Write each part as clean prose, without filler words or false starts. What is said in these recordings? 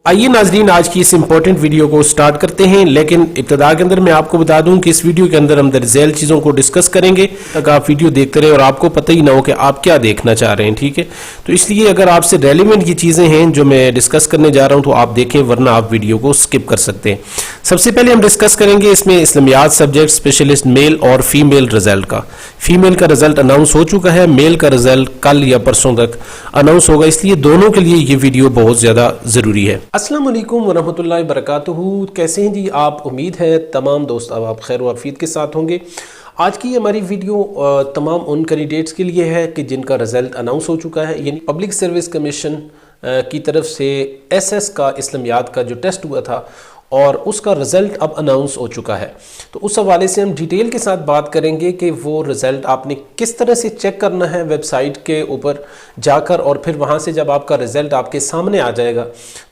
आइए नाजरीन, आज की इस इंपॉर्टेंट वीडियो को स्टार्ट करते हैं। लेकिन इब्तदा के अंदर मैं आपको बता दूं कि इस वीडियो के अंदर हम दरअसल चीज़ों को डिस्कस करेंगे तक आप वीडियो देखते रहे और आपको पता ही ना हो कि आप क्या देखना चाह रहे हैं। ठीक है, तो इसलिए अगर आपसे रेलिवेंट की चीज़ें हैं जो मैं डिस्कस करने जा रहा हूं तो आप देखें, वरना आप वीडियो को स्किप कर सकते हैं। सबसे पहले हम डिस्कस करेंगे इसमें इस्लामियात सब्जेक्ट स्पेशलिस्ट मेल और फीमेल रिजल्ट का। फीमेल का रिजल्ट अनाउंस हो चुका है, मेल का रिजल्ट कल या परसों तक अनाउंस होगा, इसलिए दोनों के लिए ये वीडियो बहुत ज़्यादा ज़रूरी है। अस्सलाम वालेकुम वरहमतुल्लाहि वबरकातुहू। कैसे हैं जी आप? उम्मीद है तमाम दोस्त अब आप खैर वाफियत के साथ होंगे। आज की हमारी वीडियो तमाम उन कैंडिडेट्स के लिए है कि जिनका रिज़ल्ट अनाउंस हो चुका है, यानी पब्लिक सर्विस कमीशन की तरफ से एसएस का इस्लामियात का जो टेस्ट हुआ था और उसका रिज़ल्ट अब अनाउंस हो चुका है। तो उस हवाले से हम डिटेल के साथ बात करेंगे कि वो रिज़ल्ट आपने किस तरह से चेक करना है वेबसाइट के ऊपर जाकर, और फिर वहाँ से जब आपका रिज़ल्ट आपके सामने आ जाएगा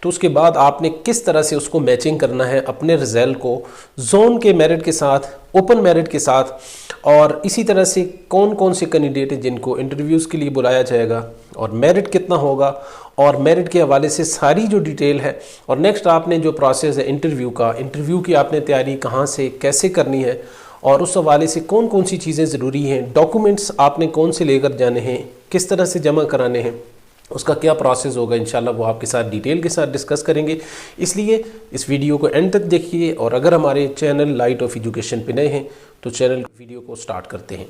तो उसके बाद आपने किस तरह से उसको मैचिंग करना है अपने रिज़ल्ट को जोन के मेरिट के साथ, ओपन मेरिट के साथ, और इसी तरह से कौन कौन से कैंडिडेट हैं जिनको इंटरव्यूज़ के लिए बुलाया जाएगा और मेरिट कितना होगा, और मेरिट के हवाले से सारी जो डिटेल है। और नेक्स्ट आपने जो प्रोसेस है इंटरव्यू की आपने तैयारी कहाँ से कैसे करनी है, और उस हवाले से कौन कौन सी चीज़ें ज़रूरी हैं, डॉक्यूमेंट्स आपने कौन से लेकर जाने हैं, किस तरह से जमा कराने हैं, उसका क्या प्रोसेस होगा, इंशाल्लाह वो आपके साथ डिटेल के साथ डिस्कस करेंगे। इसलिए इस वीडियो को एंड तक देखिए, और अगर हमारे चैनल लाइट ऑफ एजुकेशन पे नए हैं तो चैनल वीडियो को स्टार्ट करते हैं।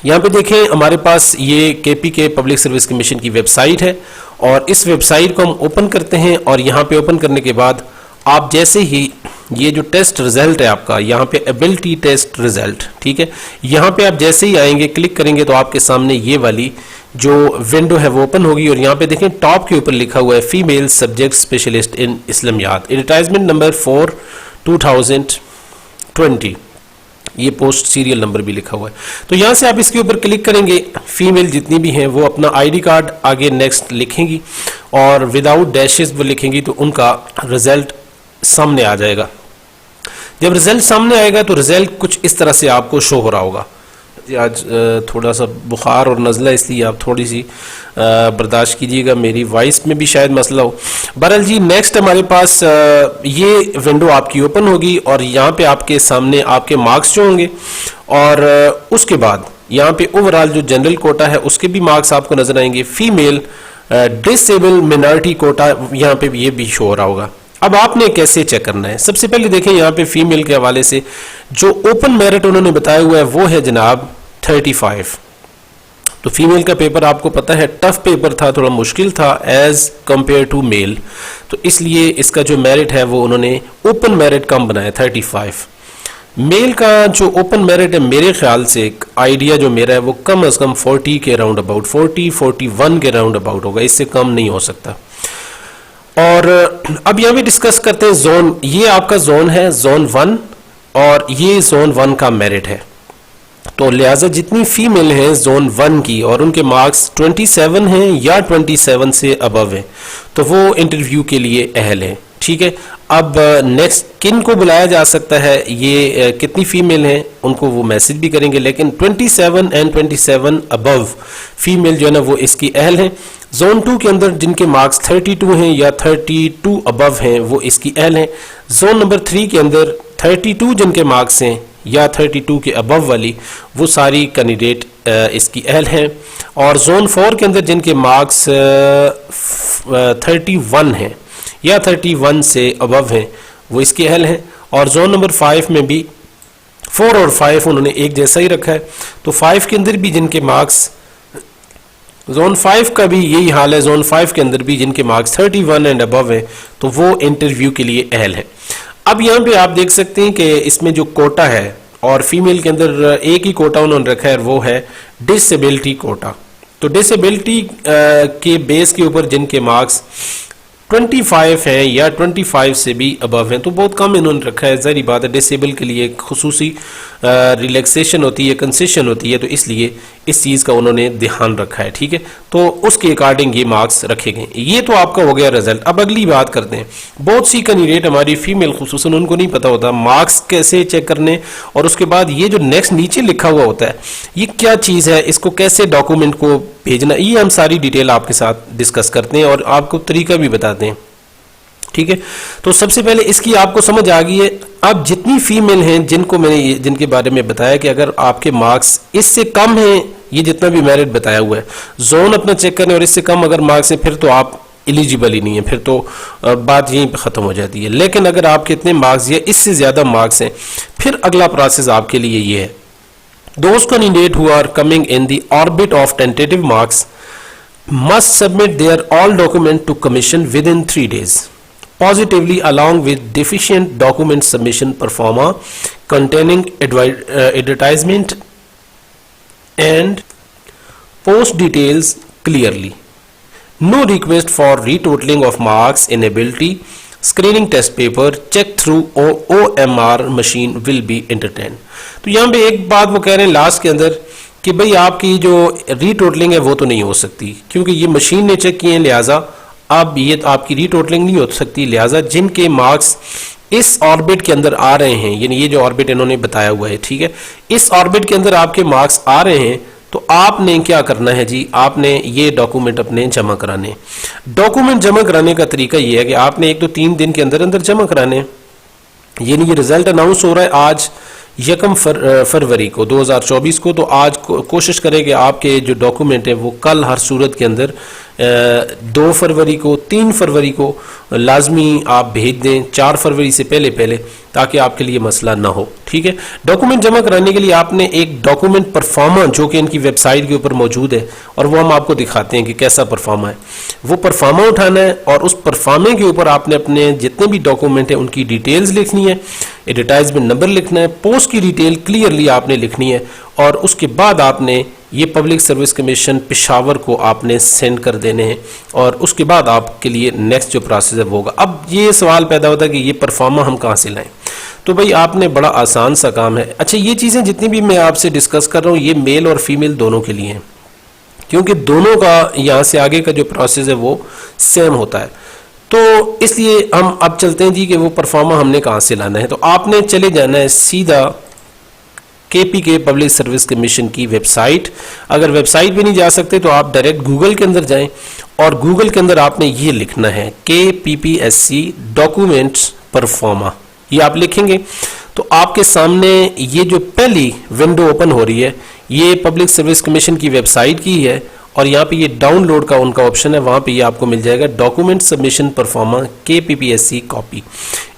यहाँ पे देखें, हमारे पास ये केपीके पब्लिक सर्विस कमीशन की वेबसाइट है, और इस वेबसाइट को हम ओपन करते हैं। और यहाँ पे ओपन करने के बाद आप जैसे ही ये जो टेस्ट रिजल्ट है आपका, यहाँ पे एबिलिटी टेस्ट रिजल्ट, ठीक है, यहाँ पे आप जैसे ही आएंगे क्लिक करेंगे तो आपके सामने ये वाली जो विंडो है वो ओपन होगी। और यहाँ पे देखें टॉप के ऊपर लिखा हुआ है female subject specialist in Islamiat, advertisement number 4 2020, ये पोस्ट सीरियल नंबर भी लिखा हुआ है। तो यहाँ से आप इसके ऊपर क्लिक करेंगे, फीमेल जितनी भी हैं वो अपना आईडी कार्ड आगे नेक्स्ट लिखेंगी और विदाउट डैशेस वो लिखेंगी, तो उनका रिजल्ट सामने आ जाएगा। जब रिजल्ट सामने आएगा तो रिजल्ट कुछ इस तरह से आपको शो हो रहा होगा। आज थोड़ा सा बुखार और नज़ला, इसलिए आप थोड़ी सी बर्दाश्त कीजिएगा, मेरी वॉइस में भी शायद मसला हो। बहरहाल जी, नेक्स्ट हमारे पास ये विंडो आपकी ओपन होगी और यहाँ पे आपके सामने आपके मार्क्स जो होंगे, और उसके बाद यहाँ पे ओवरऑल जो जनरल कोटा है उसके भी मार्क्स आपको नजर आएंगे। फीमेल डिसेबल मिनॉरिटी कोटा यहाँ पे ये भी शो हो रहा होगा। अब आपने कैसे चेक करना है? सबसे पहले देखें, यहाँ पे फीमेल के हवाले से जो ओपन मेरिट उन्होंने बताया हुआ है वो है जनाब 35। तो फीमेल का पेपर आपको पता है टफ पेपर था, थोड़ा मुश्किल था एज कंपेयर टू मेल, तो इसलिए इसका जो मेरिट है वो उन्होंने ओपन मेरिट कम बनाया 35। मेल का जो ओपन मेरिट है, मेरे ख्याल से एक आइडिया जो मेरा है वो कम अज कम 40 के राउंड अबाउट, 40-41 के राउंड अबाउट होगा, इससे कम नहीं हो सकता। और अब यहाँ पे डिस्कस करते हैं जोन। ये आपका जोन है जोन 1, और ये जोन 1 का मेरिट है। तो लिहाजा जितनी फीमेल हैं जोन 1 की और उनके मार्क्स 27 हैं या 27 से अबव हैं, तो वो इंटरव्यू के लिए अहल हैं। ठीक है, अब नेक्स्ट किन को बुलाया जा सकता है, ये कितनी फीमेल हैं उनको वो मैसेज भी करेंगे, लेकिन 27 एंड 27 अबव फीमेल जो है ना वो इसकी अहल हैं। जोन 2 के अंदर जिनके मार्क्स 32 हैं या 32 अबव हैं वो इसकी अहल हैं। जोन नंबर 3 के अंदर 32 जिनके मार्क्स हैं या 32 के अबव वाली वो सारी कैंडिडेट इसकी अहल हैं। और जोन 4 के अंदर जिनके मार्क्स 31 हैं या 31 से अबव हैं वो इसके अहल हैं। और जोन नंबर 5 में भी 4 और 5 उन्होंने एक जैसा ही रखा है, तो 5 के अंदर भी जिनके मार्क्स, जोन 5 का भी यही हाल है, जोन 5 के अंदर भी जिनके मार्क्स 31 एंड अबव है तो वो इंटरव्यू के लिए अहल है। अब यहाँ पे आप देख सकते हैं कि इसमें जो कोटा है, और फीमेल के अंदर एक ही कोटा उन्होंने रखा है, वो है डिसेबिलिटी कोटा। तो डिसेबिलिटी के बेस के ऊपर जिनके मार्क्स 25 हैं या 25 से भी अबव हैं, तो बहुत कम इन्होंने रखा है। ज़ाहिर बात है डिसेबल के लिए खुसूसी रिलैक्सेशन होती है, कंसेशन होती है, तो इसलिए इस चीज़ का उन्होंने ध्यान रखा है। ठीक है, तो उसके अकॉर्डिंग ये मार्क्स रखे गए। ये तो आपका हो गया रिजल्ट। अब अगली बात करते हैं, बहुत सी कैंडिडेट हमारी फीमेल खुसूसन उनको नहीं पता होता मार्क्स कैसे चेक करने, और उसके बाद ये जो नेक्स्ट नीचे लिखा हुआ होता है ये क्या चीज़ है, इसको कैसे डॉक्यूमेंट को भेजना, ये हम सारी डिटेल आपके साथ डिस्कस करते हैं और आपको तरीका भी बताते हैं। ठीक है। तो सबसे पहले इसकी आपको समझ आ गई है। अब जितनी फीमेल हैं जिनके बारे में बताया कि अगर आपके मार्क्स इससे कम हैं, ये जितना भी मेरिट बताया हुआ है, जोन अपना चेक करें और इससे कम अगर मार्क्स हैं फिर तो आप एलिजिबल ही नहीं है, फिर तो बात यहीं पे ख़त्म हो जाती है। लेकिन अगर आपके इतने मार्क्स या इससे ज़्यादा मार्क्स हैं, फिर अगला प्रोसेस आपके लिए ये है, those candidate who are coming in the orbit of tentative marks must submit their all document to commission within 3 days positively along with deficient document submission pro forma containing advertisement and post details clearly. No request for retotaling of marks in ability screening test paper check through OMR machine will be entertained. तो यहाँ पे एक बात वो कह रहे हैं last के अंदर कि भाई आपकी जो रीटोटलिंग है वो तो नहीं हो सकती क्योंकि ये मशीन ने चेक किए हैं, लिहाजा अब ये तो आपकी रीटोटलिंग नहीं हो सकती। लिहाजा जिनके मार्क्स इस ऑर्बिट के अंदर आ रहे हैं, यानी ये जो ऑर्बिट इन्होंने बताया हुआ है, ठीक है, इस ऑर्बिट के अंदर आपके मार्क्स आ रहे हैं, तो आपने क्या करना है जी, आपने ये डॉक्यूमेंट अपने जमा कराने। डॉक्यूमेंट जमा कराने का तरीका ये है कि आपने 1 to 3 दिन के अंदर अंदर जमा कराने। यानी ये रिजल्ट अनाउंस हो रहा है आज 1 फरवरी को 2024 को, तो आज कोशिश करें कि आपके जो डॉक्यूमेंट है वो कल हर सूरत के अंदर 2 फरवरी को 3 फरवरी को लाजमी आप भेज दें, 4 फरवरी से पहले पहले, ताकि आपके लिए मसला ना हो। ठीक है, डॉक्यूमेंट जमा कराने के लिए आपने एक डॉक्यूमेंट परफॉर्मा जो कि इनकी वेबसाइट के ऊपर मौजूद है और वो हम आपको दिखाते हैं कि कैसा परफॉर्मा है, वो परफॉर्मा उठाना है और उस परफॉर्मे के ऊपर आपने अपने जितने भी डॉक्यूमेंट है उनकी डिटेल्स लिखनी है, एडवर्टाइजमेंट नंबर लिखना है, पोस्ट की डिटेल क्लियरली आपने लिखनी है और उसके बाद आपने ये पब्लिक सर्विस कमीशन पेशावर को आपने सेंड कर देने हैं और उसके बाद आपके लिए नेक्स्ट जो प्रोसेस है वो होगा। अब ये सवाल पैदा होता है कि ये परफॉर्मा हम कहाँ से लाएं, तो भाई आपने बड़ा आसान सा काम है। अच्छा, ये चीज़ें जितनी भी मैं आपसे डिस्कस कर रहा हूँ ये मेल और फीमेल दोनों के लिए हैं, क्योंकि दोनों का यहाँ से आगे का जो प्रोसेस है वो सेम होता है। तो इसलिए हम अब चलते हैं जी कि वो परफॉर्मा हमने कहाँ से लाना है। तो आपने चले जाना है सीधा KPK पब्लिक सर्विस कमीशन की वेबसाइट। अगर वेबसाइट भी नहीं जा सकते तो आप डायरेक्ट गूगल के अंदर जाएं और गूगल के अंदर आपने ये लिखना है KPPSC डॉक्यूमेंट्स परफॉर्मा, ये आप लिखेंगे तो आपके सामने ये जो पहली विंडो ओपन हो रही है ये पब्लिक सर्विस कमीशन की वेबसाइट की है और यहाँ पे ये डाउनलोड का उनका ऑप्शन है, वहाँ पे ये आपको मिल जाएगा document submission pro forma KPPSC copy.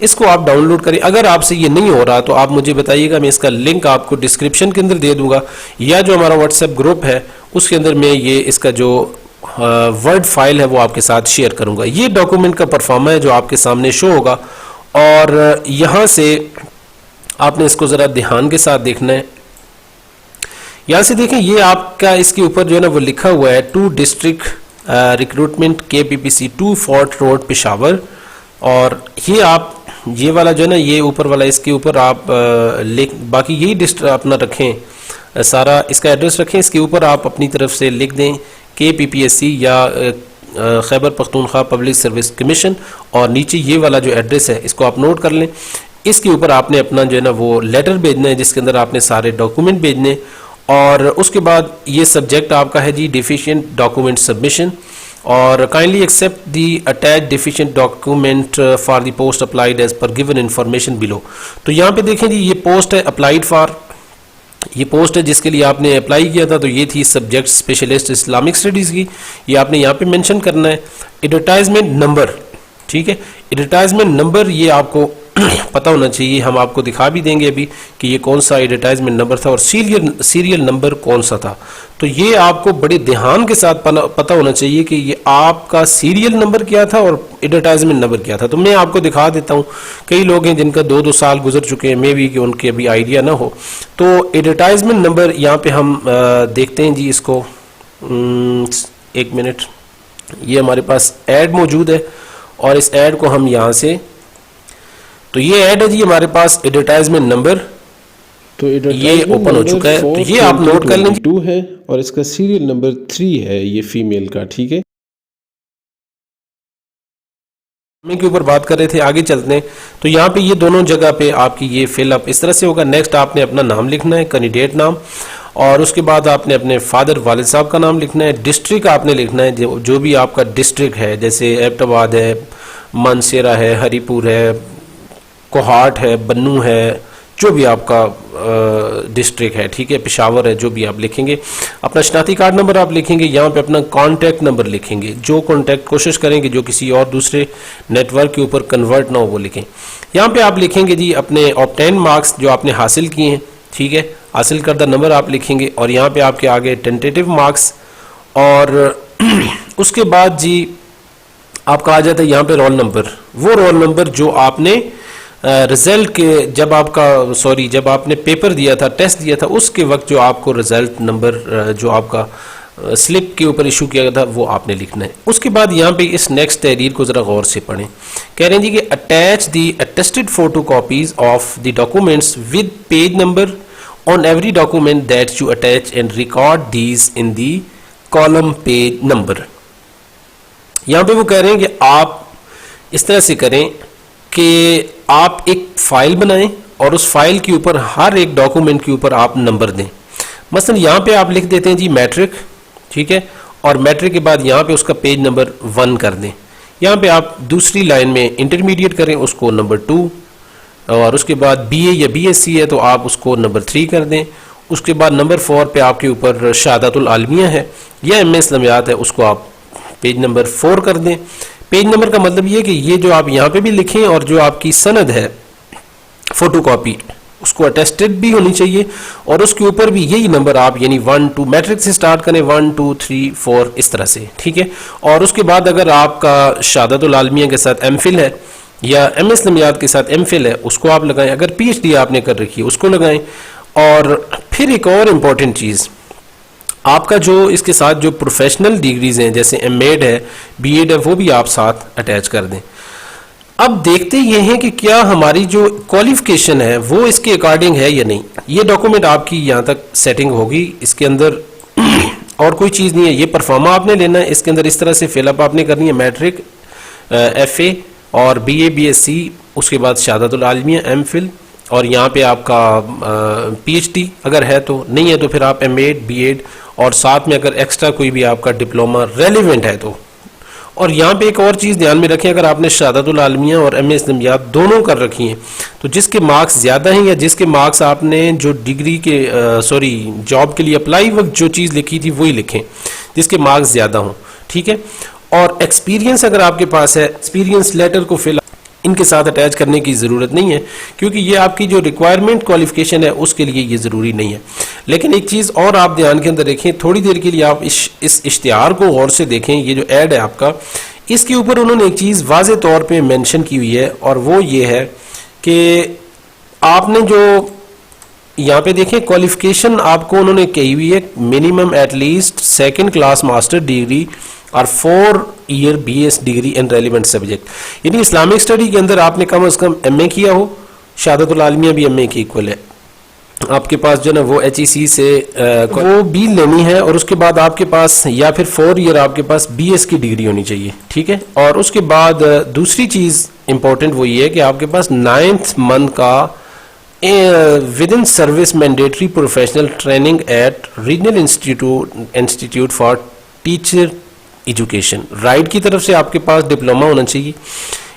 इसको आप डाउनलोड करें। अगर आपसे ये नहीं हो रहा तो आप मुझे बताइएगा, मैं इसका लिंक आपको डिस्क्रिप्शन के अंदर दे दूंगा या जो हमारा व्हाट्सएप ग्रुप है उसके अंदर मैं ये इसका जो वर्ड फाइल है वो आपके साथ शेयर करूँगा। ये डॉक्यूमेंट का परफॉर्मा है जो आपके सामने शो होगा और यहाँ से आपने इसको ज़रा ध्यान के साथ देखना है। यहाँ से देखें ये आपका इसके ऊपर जो है ना वो लिखा हुआ है 2 district recruitment KPPC 2 fort road Peshawar, और ये आप ये वाला जो है ना ये ऊपर वाला इसके ऊपर आप बाकी यही डिस्ट्रिक्ट अपना रखें, सारा इसका एड्रेस रखें, इसके ऊपर आप अपनी तरफ से लिख दें KPPSC या Khyber Pakhtunkhwa public service commission और नीचे ये वाला जो एड्रेस है इसको आप नोट कर लें। इसके ऊपर आपने अपना जो है ना वो लेटर भेजना है जिसके अंदर आपने सारे डॉक्यूमेंट भेजने और उसके बाद ये सब्जेक्ट आपका है जी डिफिशिएंट डॉक्यूमेंट सबमिशन और kindly accept the attach deficient document for the post applied as per given information below. तो यहाँ पे देखें जी ये पोस्ट है अप्लाइड फॉर, ये पोस्ट है जिसके लिए आपने अप्लाई किया था, तो ये थी सब्जेक्ट स्पेशलिस्ट इस्लामिक स्टडीज़ की, ये आपने यहाँ पे मेंशन करना है। एडवर्टाइजमेंट नंबर, ठीक है, एडवर्टाइजमेंट नंबर ये आपको पता होना चाहिए, हम आपको दिखा भी देंगे अभी कि ये कौन सा एडवर्टाइजमेंट नंबर था और सीरियल नंबर कौन सा था। तो ये आपको बड़े ध्यान के साथ पता होना चाहिए कि ये आपका सीरियल नंबर क्या था और एडवर्टाइजमेंट नंबर क्या था। तो मैं आपको दिखा देता हूँ, कई लोग हैं जिनका 2-2 साल गुजर चुके हैं, मे भी कि उनके अभी आइडिया ना हो। तो एडवर्टाइजमेंट नंबर यहाँ पे हम देखते हैं जी इसको, 1 मिनट, ये हमारे पास ऐड मौजूद है और इस ऐड को हम यहाँ से, तो ये ऐड है जी हमारे पास एडवर्टाइजमेंट नंबर, तो ये ओपन हो चुका है, तो ये आप नोट कर लें 2 है और इसका सीरियल नंबर 3 है ये फीमेल का, ठीक है। के ऊपर बात कर रहे थे, आगे चलते हैं। तो यहाँ पे ये दोनों जगह पे आपकी ये फिलअप इस तरह से होगा। नेक्स्ट आपने अपना नाम लिखना है, कैंडिडेट नाम, और उसके बाद आपने अपने फादर वालिद साहब का नाम लिखना है। डिस्ट्रिक्ट आपने लिखना है जो भी आपका डिस्ट्रिक्ट है, जैसे एबटाबाद है, मानसेरा है, हरीपुर है, कोहाट है, बन्नू है, जो भी आपका डिस्ट्रिक्ट है, ठीक है, पेशावर है, जो भी आप लिखेंगे। अपना शनाख्ती कार्ड नंबर आप लिखेंगे, यहाँ पे अपना कॉन्टैक्ट नंबर लिखेंगे। जो कॉन्टैक्ट कोशिश करेंगे जो किसी और दूसरे नेटवर्क के ऊपर कन्वर्ट ना हो वो लिखें। यहाँ पे आप लिखेंगे जी अपने ऑब्टेन मार्क्स जो आपने हासिल किए हैं, ठीक है, हासिल करदा नंबर आप लिखेंगे, और यहाँ पे आपके आगे टेंटेटिव मार्क्स, और उसके बाद जी आपका आ जाता है यहाँ पे रोल नंबर। वो रोल नंबर जो आपने रिजल्ट के जब आपने पेपर दिया था, टेस्ट दिया था, उसके वक्त जो आपको रिजल्ट नंबर जो आपका स्लिप के ऊपर इशू किया गया था वो आपने लिखना है। उसके बाद यहाँ पे इस नेक्स्ट तहरीर को ज़रा गौर से पढ़ें। कह रहे हैं जी कि attach the attested photo copies of the documents with page number on every document that you attach and record these in the column page number. यहाँ पे वो कह रहे हैं कि आप इस तरह से करें कि आप एक फाइल बनाएं और उस फाइल के ऊपर हर एक डॉक्यूमेंट के ऊपर आप नंबर दें। मसलन यहाँ पे आप लिख देते हैं जी मैट्रिक, ठीक है, और मैट्रिक के बाद यहाँ पे उसका पेज नंबर 1 कर दें। यहाँ पे आप दूसरी लाइन में इंटरमीडिएट करें, उसको नंबर 2, और उसके बाद बीए या बीएससी है तो आप उसको नंबर 3 कर दें। उसके बाद नंबर 4 पे आपके ऊपर शहादतुल आलमिया है या एमए इस्लामियात है, उसको आप पेज नंबर 4 कर दें। पेज नंबर का मतलब ये कि ये जो आप यहाँ पे भी लिखें और जो आपकी सनद है फोटो कॉपी उसको अटेस्टेड भी होनी चाहिए, और उसके ऊपर भी यही नंबर आप यानी 1 2 मैट्रिक से स्टार्ट करें, 1 2 3 4 इस तरह से, ठीक है। और उसके बाद अगर आपका शहादतुल आलमिया के साथ एमफिल है या एम इस्लामियात के साथ एमफिल है उसको आप लगाएं, अगर पीएचडी आपने कर रखी है उसको लगाएं। और फिर एक और इम्पॉर्टेंट चीज़, आपका जो इसके साथ जो प्रोफेशनल डिग्रीज हैं जैसे एमएड है, बीएड है, वो भी आप साथ अटैच कर दें। अब देखते ये हैं कि क्या हमारी जो क्वालिफिकेशन है वो इसके अकॉर्डिंग है या नहीं। ये डॉक्यूमेंट आपकी यहाँ तक सेटिंग होगी, इसके अंदर और कोई चीज़ नहीं है, ये परफॉर्मा आपने लेना है, इसके अंदर इस तरह से फिलअप आपने करनी है, मैट्रिक, एफए और बीए बीएससी, उसके बाद शहादतुल आलमिया, एमफिल, और यहाँ पे आपका पीएचडी अगर है तो, नहीं है तो फिर आप एमएड बीएड, और साथ में अगर एक्स्ट्रा कोई भी आपका डिप्लोमा रेलिवेंट है तो। और यहाँ पे एक और चीज़ ध्यान में रखें, अगर आपने शहादतुल आलमिया और एमए इस्लामियात दोनों कर रखी हैं तो जिसके मार्क्स ज़्यादा हैं या जिसके मार्क्स आपने जो डिग्री के जॉब के लिए अप्लाई वक्त जो चीज़ लिखी थी वही लिखें जिसके मार्क्स ज़्यादा हों, ठीक है। और एक्सपीरियंस अगर आपके पास है, एक्सपीरियंस लेटर को फिल इनके साथ अटैच करने की ज़रूरत नहीं है, क्योंकि ये आपकी जो रिक्वायरमेंट क्वालिफिकेशन है उसके लिए ये ज़रूरी नहीं है। लेकिन एक चीज़ और आप ध्यान के अंदर रखें, थोड़ी देर के लिए आप इस इश्तिहार को गौर से देखें। ये जो ऐड है आपका, इसके ऊपर उन्होंने एक चीज़ वाज़े तौर पे मेंशन की हुई है, और वो ये है कि आपने जो यहाँ पे देखें क्वालिफिकेशन आपको उन्होंने कही हुई है minimum at least 2nd class master degree और 4 year BS degree in relevant subject, यानी इस्लामिक स्टडी के अंदर आपने कम से कम एमए किया हो। शहादतुल आलमिया भी एमए के इक्वल है, आपके पास जो ना वो एचईसी से वो बी लेनी है, और उसके बाद आपके पास या फिर 4 ईयर आपके पास बीएस की डिग्री होनी चाहिए, ठीक है। और उसके बाद दूसरी चीज़ इंपॉर्टेंट वो ये है कि आपके पास 9th मंथ का with in service mandatory professional training at regional institute for teacher education, right की तरफ से आपके पास डिप्लोमा होना चाहिए,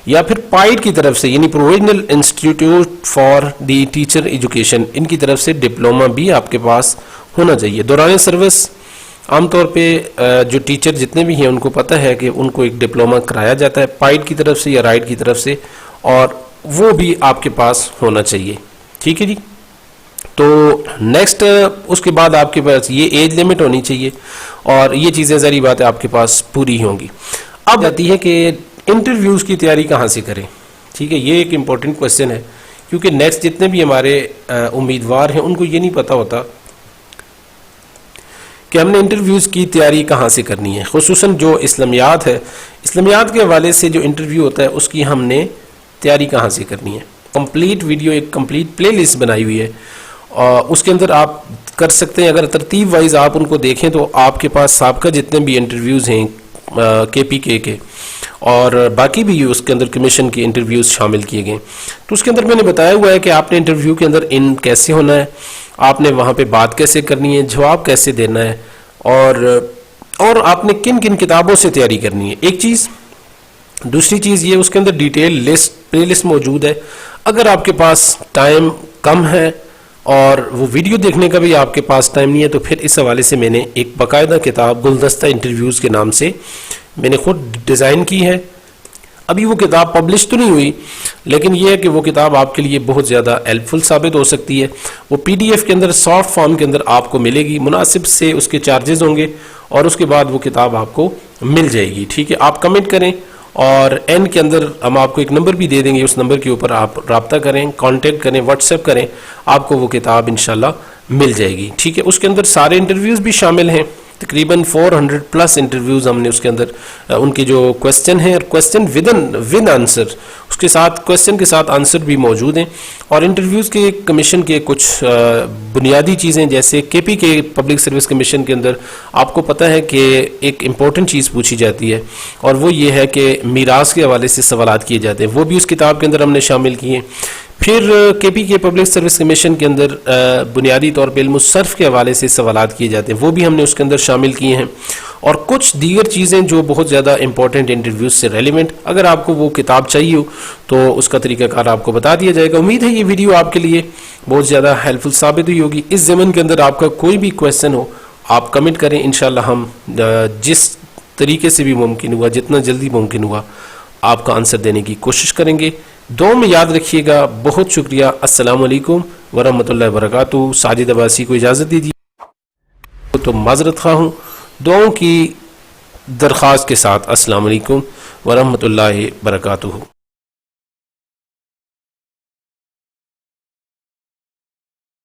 या फिर पाइड की तरफ से यानी provisional institute for the teacher education, इनकी तरफ से डिप्लोमा भी आपके पास होना चाहिए। दौरान सर्विस आमतौर पे जो टीचर जितने भी हैं उनको पता है कि उनको एक डिप्लोमा कराया जाता है पाइड की तरफ से या राइट की तरफ से, और वो भी आपके पास होना चाहिए, ठीक है जी। तो नेक्स्ट उसके बाद आपके पास ये एज लिमिट होनी चाहिए, और ये चीज़ें ज़री बात है आपके पास पूरी होंगी। अब आती है कि इंटरव्यूज़ की तैयारी कहाँ से करें, ठीक है। ये एक इम्पॉर्टेंट क्वेश्चन है, क्योंकि नेक्स्ट जितने भी हमारे उम्मीदवार हैं उनको ये नहीं पता होता कि हमने इंटरव्यूज़ की तैयारी कहाँ से करनी है। खुसूसन जो इस्लामियात है, इस्लामियात के हवाले से जो इंटरव्यू होता है उसकी हमने तैयारी कहाँ से करनी है। कंप्लीट वीडियो, एक कंप्लीट प्लेलिस्ट बनाई हुई है, और उसके अंदर आप कर सकते हैं। अगर तरतीब वाइज आप उनको देखें तो आपके पास साबका जितने भी इंटरव्यूज़ हैं केपीके के और बाकी भी उसके अंदर कमीशन के इंटरव्यूज़ शामिल किए गए, तो उसके अंदर मैंने बताया हुआ है कि आपने इंटरव्यू के अंदर इन कैसे होना है, आपने वहाँ पे बात कैसे करनी है, जवाब कैसे देना है, और आपने किन किन किताबों से तैयारी करनी है। एक चीज़ दूसरी चीज़ ये, उसके अंदर डिटेल लिस्ट प्ले लिस्ट मौजूद है। अगर आपके पास टाइम कम है और वो वीडियो देखने का भी आपके पास टाइम नहीं है, तो फिर इस हवाले से मैंने एक बाकायदा किताब गुलदस्ता इंटरव्यूज़ के नाम से मैंने खुद डिज़ाइन की है। अभी वो किताब पब्लिश तो नहीं हुई, लेकिन ये है कि वो किताब आपके लिए बहुत ज़्यादा हेल्पफुल साबित हो सकती है। वो PDF के अंदर सॉफ्ट फॉर्म के अंदर आपको मिलेगी, मुनासिब से उसके चार्जेस होंगे और उसके बाद वो किताब आपको मिल जाएगी। ठीक है, आप कमेंट करें और एंड के अंदर हम आपको एक नंबर भी दे देंगे, उस नंबर के ऊपर आप रब्ता करें, कांटेक्ट करें, व्हाट्सएप करें, आपको वो किताब इंशाल्लाह मिल जाएगी। ठीक है, उसके अंदर सारे इंटरव्यूज़ भी शामिल हैं, तकरीबन 400 प्लस इंटरव्यूज़ हमने उसके अंदर उनके जो क्वेश्चन हैं और क्वेश्चन विद आंसर, उसके साथ क्वेश्चन के साथ आंसर भी मौजूद हैं। और इंटरव्यूज़ के कमीशन के कुछ बुनियादी चीज़ें, जैसे KP के पब्लिक सर्विस कमीशन के अंदर आपको पता है कि एक इम्पॉर्टेंट चीज़ पूछी जाती है और वो ये है कि मीरास के हवाले से सवालात किए जाते हैं, वो भी उस किताब के अंदर हमने शामिल किए। फिर KP के पब्लिक सर्विस कमीशन के अंदर बुनियादी तौर पर इल्म सर्फ के हवाले से सवालात किए जाते हैं, वो भी हमने उसके अंदर शामिल किए हैं। और कुछ दीगर चीज़ें जो बहुत ज़्यादा इंपॉर्टेंट इंटरव्यूज़ से रेलिवेंट, अगर आपको वो किताब चाहिए हो तो उसका तरीक़ाकार आपको बता दिया जाएगा। उम्मीद है ये वीडियो आपके लिए बहुत ज़्यादा हेल्पफुल साबित हुई होगी। इस ज़मन के अंदर आपका कोई भी क्वेश्चन हो, आप कमेंट करें, इंशाल्लाह हम जिस तरीके से भी मुमकिन हुआ, जितना जल्दी मुमकिन हुआ, आपका आंसर देने की कोशिश करेंगे। दुआ में याद रखिएगा। बहुत शुक्रिया। अस्सलामु अलैकुम वरहमतुल्लाहि वबरकातुहू। साजिद अब्बासी को इजाज़त दीजिए तो माजरत खा हूँ। दुआओं की दरख्वास्त के साथ अस्सलामु अलैकुम वरहमतुल्लाहि वबरकातुहू।